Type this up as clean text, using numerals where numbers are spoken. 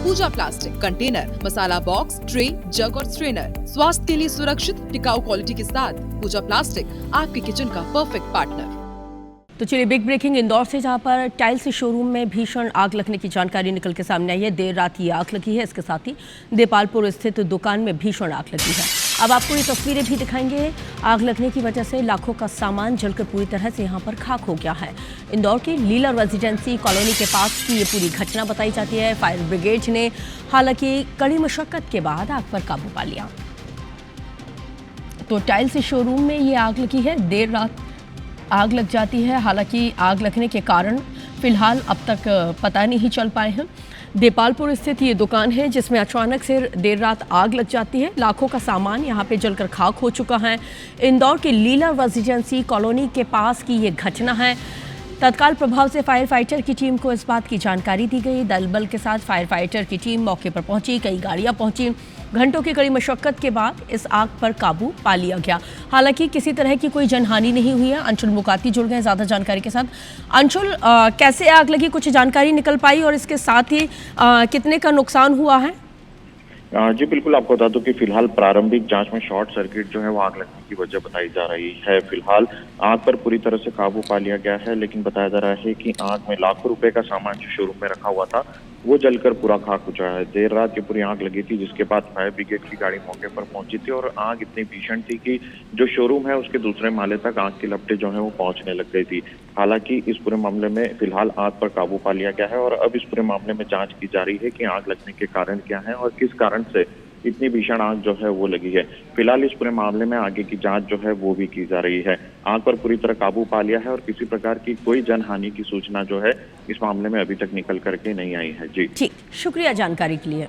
पूजा plastic container, मसाला box, tray, जग और strainer. स्वास्थ्य के लिए सुरक्षित टिकाऊ क्वालिटी के साथ पूजा प्लास्टिक आपके किचन का परफेक्ट पार्टनर। तो चलिए बिग ब्रेकिंग इंदौर से, जहां पर टाइल्स शोरूम में भीषण आग लगने की जानकारी निकल के सामने आई है। देर रात ये आग लगी है। इसके साथ ही देपालपुर स्थित दुकान में भीषण आग लगी है। अब आपको ये तस्वीरें भी दिखाएंगे। आग लगने की वजह से लाखों का सामान जलकर पूरी तरह से यहाँ पर खाक हो गया है। इंदौर के लीला रेजिडेंसी कॉलोनी के पास की ये पूरी घटना बताई जाती है। फायर ब्रिगेड ने हालांकि कड़ी मशक्कत के बाद आग पर काबू पा लिया। तो टाइल्स शोरूम में ये आग लगी है। देर रात आग लग जाती है। हालांकि आग लगने के कारण फिलहाल अब तक पता नहीं चल पाए हैं। देपालपुर स्थित ये दुकान है जिसमें अचानक से देर रात आग लग जाती है। लाखों का सामान यहाँ पे जलकर खाक हो चुका है। इंदौर के लीला रेजिडेंसी कॉलोनी के पास की ये घटना है। तत्काल प्रभाव से फायर फाइटर की टीम को इस बात की जानकारी दी गई। दल बल के साथ फायर फाइटर की टीम मौके पर पहुंची। कई गाड़ियां पहुंची। घंटों की कड़ी मशक्कत के बाद इस आग पर काबू पा लिया गया। हालांकि किसी तरह की कोई जनहानि नहीं हुई है। अंशुल मुकाती जुड़ गए ज़्यादा जानकारी के साथ। अंशुल, कैसे आग लगी, कुछ जानकारी निकल पाई और इसके साथ ही कितने का नुकसान हुआ है? जी बिल्कुल, आपको बता दूं कि फिलहाल प्रारंभिक जांच में शॉर्ट सर्किट जो है वो आग लगने की वजह बताई जा रही है। फिलहाल आग पर पूरी तरह से काबू पा लिया गया है, लेकिन बताया जा रहा है कि आग में लाखों रुपए का सामान जो शोरूम में रखा हुआ था वो जलकर पूरा खाक हो चुका है। देर रात ये पूरी आग लगी थी, जिसके बाद फायर ब्रिगेड की गाड़ी मौके पर पहुंची थी और आग इतनी भीषण थी कि जो शोरूम है उसके दूसरे माले तक आग की लपटें जो है वो पहुंचने लग गई थी। हालांकि इस पूरे मामले में फिलहाल आग पर काबू पा लिया गया है और अब इस पूरे मामले में जांच की जा रही है कि आग लगने के कारण क्या है और किस कारण से इतनी भीषण आग जो है वो लगी है। फिलहाल इस पूरे मामले में आगे की जांच जो है वो भी की जा रही है। आग पर पूरी तरह काबू पा लिया है और किसी प्रकार की कोई जनहानि की सूचना जो है इस मामले में अभी तक निकल करके नहीं आई है। जी ठीक, शुक्रिया जानकारी के लिए।